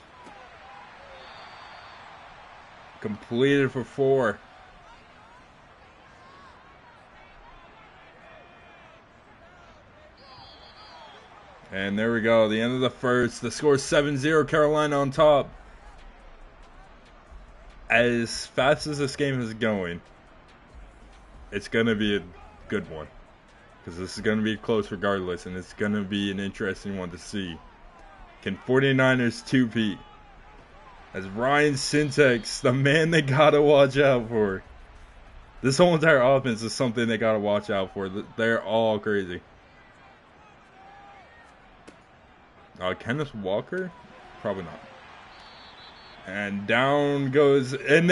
Completed for 4. And there we go. The end of the first. The score is 7-0. Carolina on top. As fast as this game is going, it's going to be a good one. Because this is going to be close regardless. And it's going to be an interesting one to see. Can 49ers 2-peat? As Ryan Syntax, the man they got to watch out for. This whole entire offense is something they got to watch out for. They're all crazy. Kenneth Walker? Probably not. And down goes, and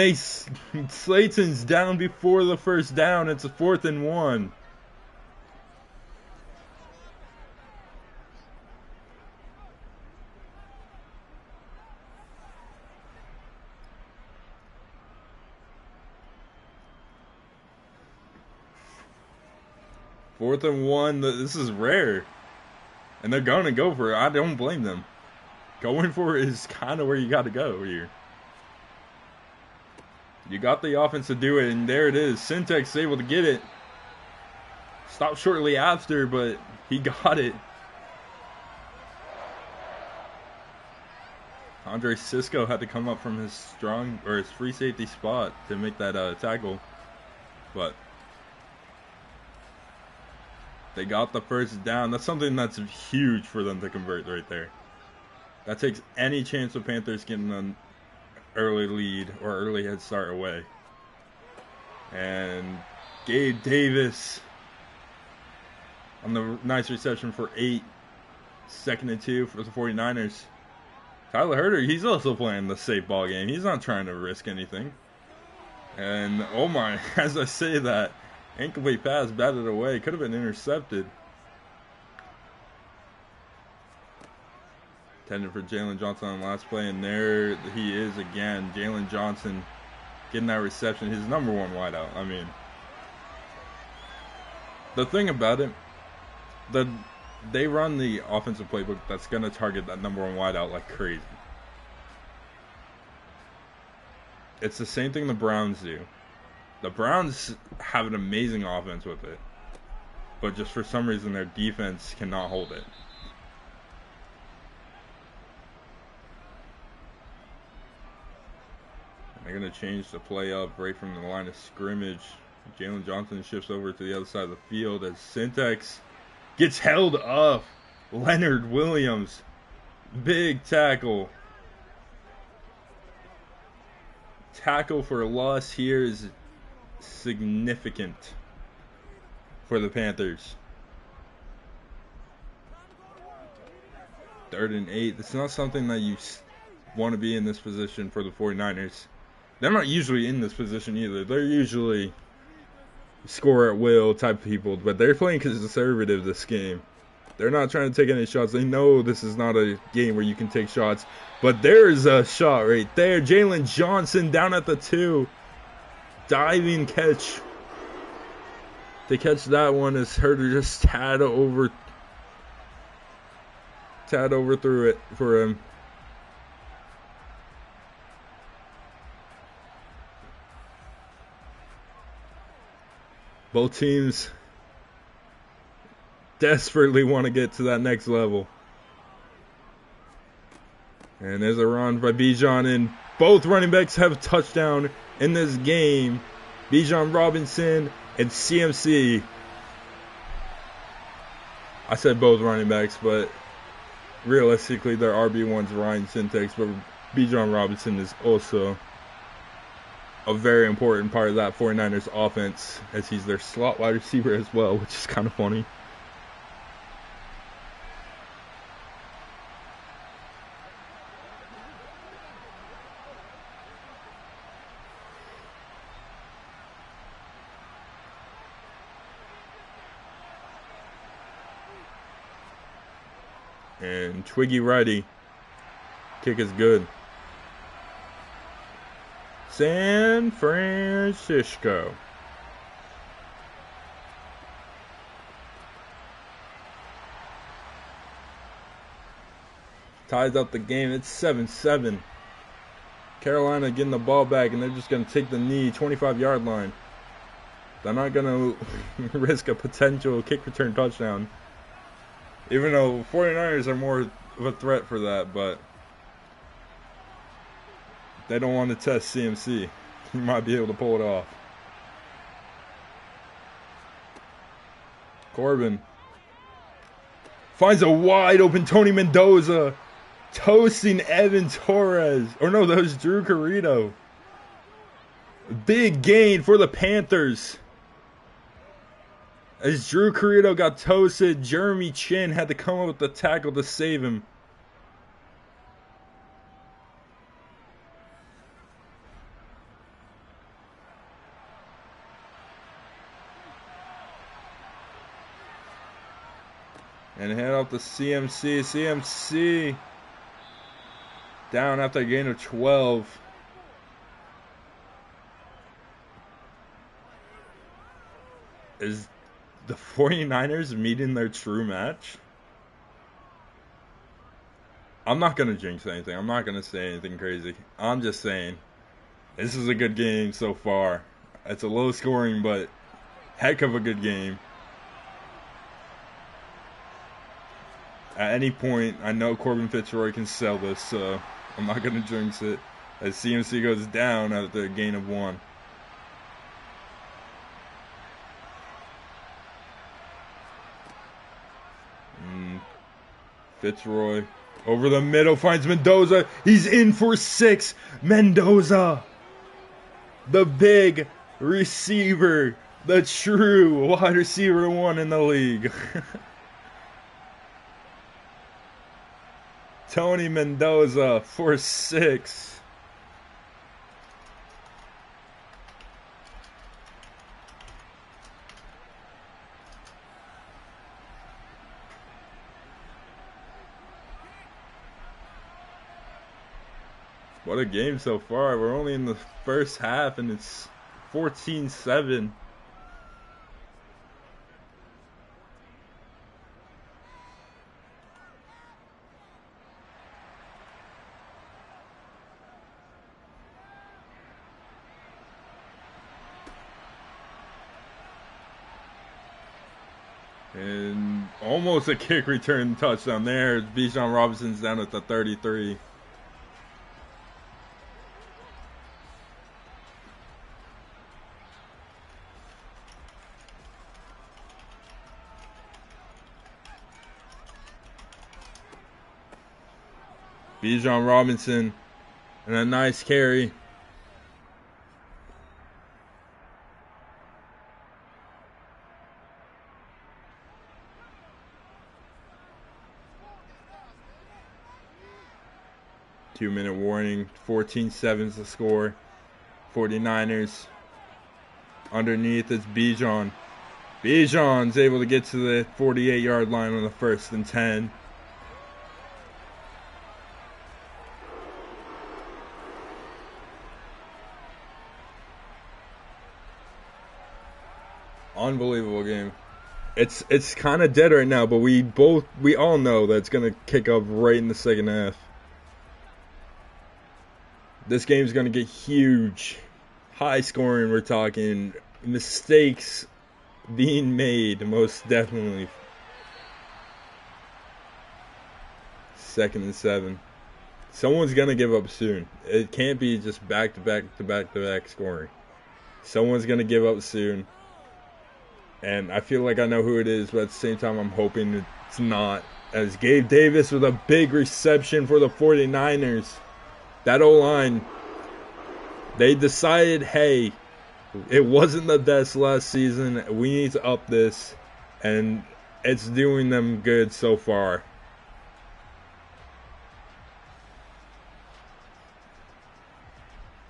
Slayton's down before the first down. It's a 4th and 1. Fourth and 1. This is rare. And they're going to go for it. I don't blame them. Going for it is kind of where you got to go here. You got the offense to do it, and there it is. Syntax is able to get it. Stopped shortly after, but he got it. Andre Sisco had to come up from his his free safety spot to make that tackle. But they got the first down. That's something that's huge for them to convert right there. That takes any chance of Panthers getting an early lead or early head start away. And Gabe Davis on the nice reception for 8. 2nd and 2 for the 49ers. Tyler Herter, he's also playing the safe ball game. He's not trying to risk anything. And, oh my, as I say that, incomplete pass, batted away. Could have been intercepted. Intended for Jalen Johnson on the last play, and there he is again. Jalen Johnson getting that reception. His number one wideout. I mean, the thing about it, they run the offensive playbook that's going to target that number one wideout like crazy. It's the same thing the Browns do. The Browns have an amazing offense with it, but just for some reason their defense cannot hold it. They're going to change the play up right from the line of scrimmage. Jalen Johnson shifts over to the other side of the field as Syntax gets held up. Leonard Williams, big tackle. Tackle for a loss here is significant for the Panthers. 3rd and 8. It's not something that you want to be in this position for the 49ers. They're not usually in this position either. They're usually score at will type people, but they're playing conservative this game. They're not trying to take any shots. They know this is not a game where you can take shots, but there's a shot right there. Jalen Johnson down at the 2. Diving catch. They catch that one as Herter just tad over through it for him. Both teams desperately want to get to that next level. And there's a run by Bijan, and both running backs have a touchdown in this game. Bijan Robinson and CMC. I said both running backs, but realistically their RB1's Ryan Syntax, but Bijan Robinson is also a very important part of that 49ers offense, as he's their slot wide receiver as well, which is kind of funny. And Twiggy righty. Kick is good. San Francisco. Ties up the game. It's 7-7. Carolina getting the ball back, and they're just going to take the knee, 25-yard line. They're not going to risk a potential kick return touchdown. Even though 49ers are more of a threat for that, but they don't want to test CMC. He might be able to pull it off. Corbin finds a wide open Tony Mendoza, toasting Evan Torres. Or no, that was Drew Carrito. Big gain for the Panthers. As Drew Carrito got toasted, Jeremy Chin had to come up with the tackle to save him. And head up to CMC. CMC down after a gain of 12. Is the 49ers meeting their true match? I'm not going to jinx anything. I'm not going to say anything crazy. I'm just saying this is a good game so far. It's a low scoring, but heck of a good game. At any point, I know Corbin Fitzroy can sell this, so I'm not going to jinx it. As CMC goes down after a gain of 1. Fitzroy over the middle finds Mendoza. He's in for 6. Mendoza, the big receiver, the true wide receiver 1 in the league. Tony Mendoza for 6. What a game so far. We're only in the first half and it's 14-7. And almost a kick return touchdown there. Bijan Robinson's down at the 33. Bijan Robinson and a nice carry. Two-minute warning. 14-7 is the score. 49ers. Underneath is Bijan. Bijan's able to get to the 48-yard line on the 1st and 10. Unbelievable game. It's kind of dead right now, but we all know that it's gonna kick up right in the second half. This game's gonna get huge, high scoring. We're talking mistakes being made, most definitely. 2nd and 7. Someone's gonna give up soon. It can't be just back to back scoring. Someone's gonna give up soon. And I feel like I know who it is, but at the same time, I'm hoping it's not. As Gabe Davis with a big reception for the 49ers. That O-line, they decided, hey, it wasn't the best last season. We need to up this. And it's doing them good so far.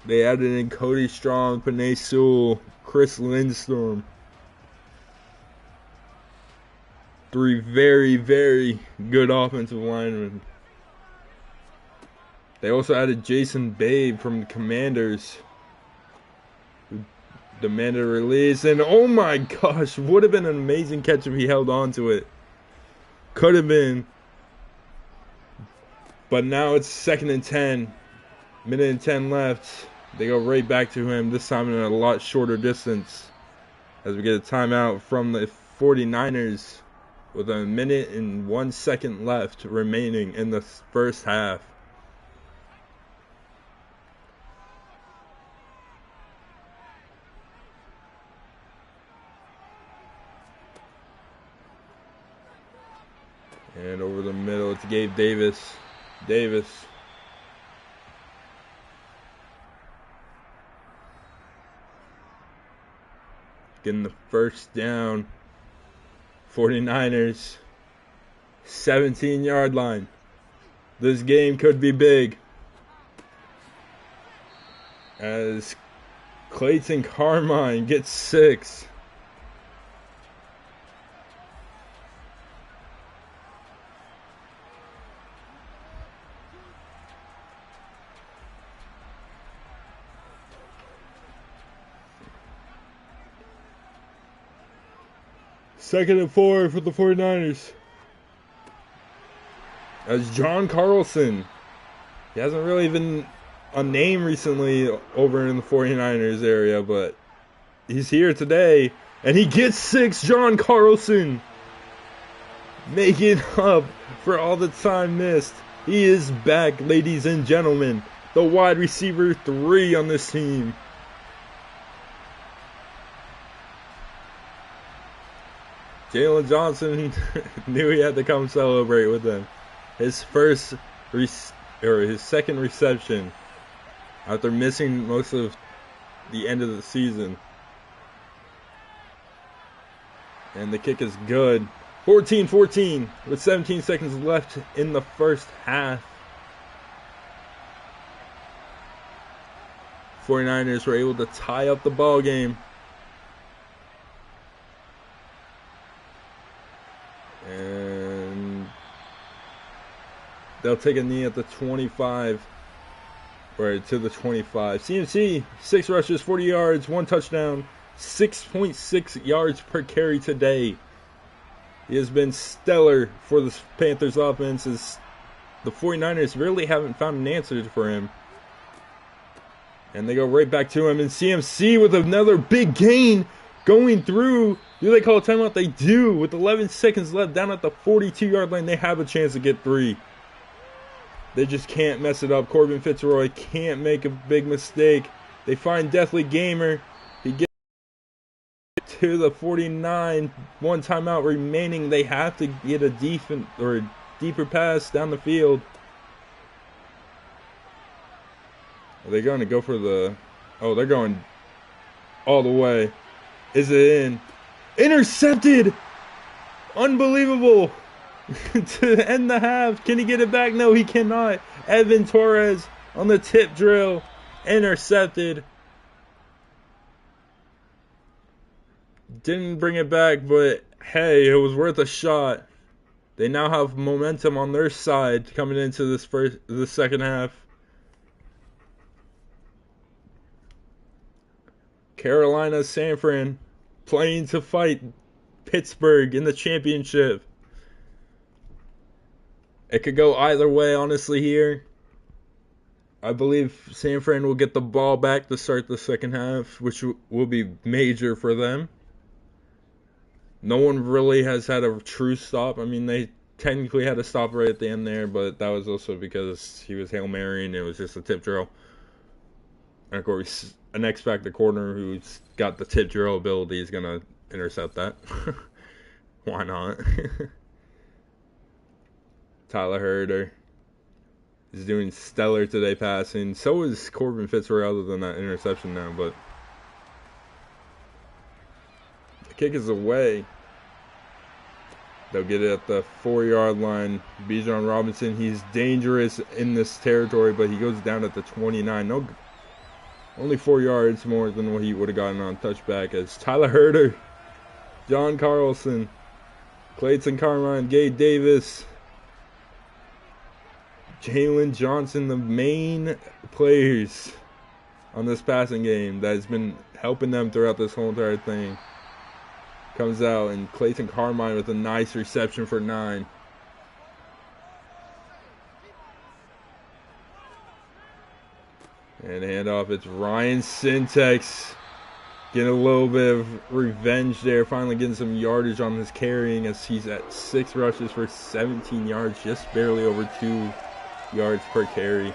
They added in Cody Strong, Penei Sewell, Chris Lindstorm. 3 very, very good offensive linemen. They also added Jason Babe from the Commanders, who demanded a release. And oh my gosh, would have been an amazing catch if he held on to it. Could have been. But now it's 2nd and 10. Minute and 10 left. They go right back to him, this time in a lot shorter distance. As we get a timeout from the 49ers. With a minute and 1 second left remaining in the first half. And over the middle, it's Gabe Davis. Davis. Getting the first down. 49ers, 17-yard line. This game could be big. As Clayton Carmine gets 6. Second and 4 for the 49ers. As John Carlson. He hasn't really been a name recently over in the 49ers area, but he's here today. And he gets 6, John Carlson. Making up for all the time missed. He is back, ladies and gentlemen. The wide receiver 3 on this team. Jalen Johnson knew he had to come celebrate with them. His his second reception after missing most of the end of the season. And the kick is good. 14-14 with 17 seconds left in the first half. 49ers were able to tie up the ball game. And they'll take a knee at the 25. Or to the 25. CMC, 6 rushes, 40 yards, 1 touchdown, 6.6 yards per carry today. He has been stellar for the Panthers offense, as the 49ers really haven't found an answer for him. And they go right back to him, and CMC with another big gain going through. Do they call a timeout? They do. With 11 seconds left down at the 42-yard line, they have a chance to get 3. They just can't mess it up. Corbin Fitzroy can't make a big mistake. They find Deathly Gamer. He gets to the 49. 1 timeout remaining. They have to get a deeper pass down the field. Are they going to go for the... Oh, they're going all the way. Is it in? Intercepted! Unbelievable! To end the half. Can he get it back? No, he cannot. Evan Torres on the tip drill. Intercepted. Didn't bring it back, but hey, it was worth a shot. They now have momentum on their side coming into the second half. Carolina, San Fran playing to fight Pittsburgh in the championship. It could go either way, honestly, here. I believe San Fran will get the ball back to start the second half, which will be major for them. No one really has had a true stop. I mean, they technically had a stop right at the end there, but that was also because he was Hail Mary and it was just a tip drill. And of course, an X-Factor corner who's got the tip drill ability is going to intercept that. Why not? Tyler Herder is doing stellar today passing. So is Corbin Fitzroy, other than that interception now. But the kick is away. They'll get it at the 4-yard line. Bijan Robinson, he's dangerous in this territory, but he goes down at the 29. Only 4 yards more than what he would have gotten on touchback, as Tyler Herder, John Carlson, Clayton Carmine, Gabe Davis, Jalen Johnson, the main players on this passing game that has been helping them throughout this whole entire thing, comes out, and Clayton Carmine with a nice reception for 9. And handoff, it's Ryan Syntax getting a little bit of revenge there, finally getting some yardage on his carrying, as he's at 6 rushes for 17 yards, just barely over 2 yards per carry.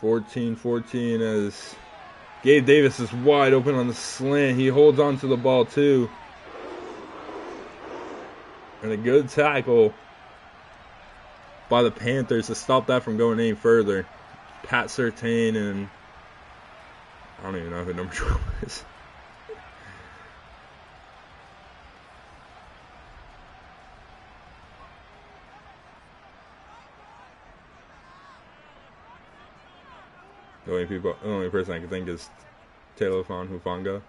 (14-14) as Gabe Davis is wide open on the slant. He holds on to the ball too. And a good tackle by the Panthers to stop that from going any further. Pat Surtain and I don't even know who number 12 is. The only person I can think is Taylor Hufanga.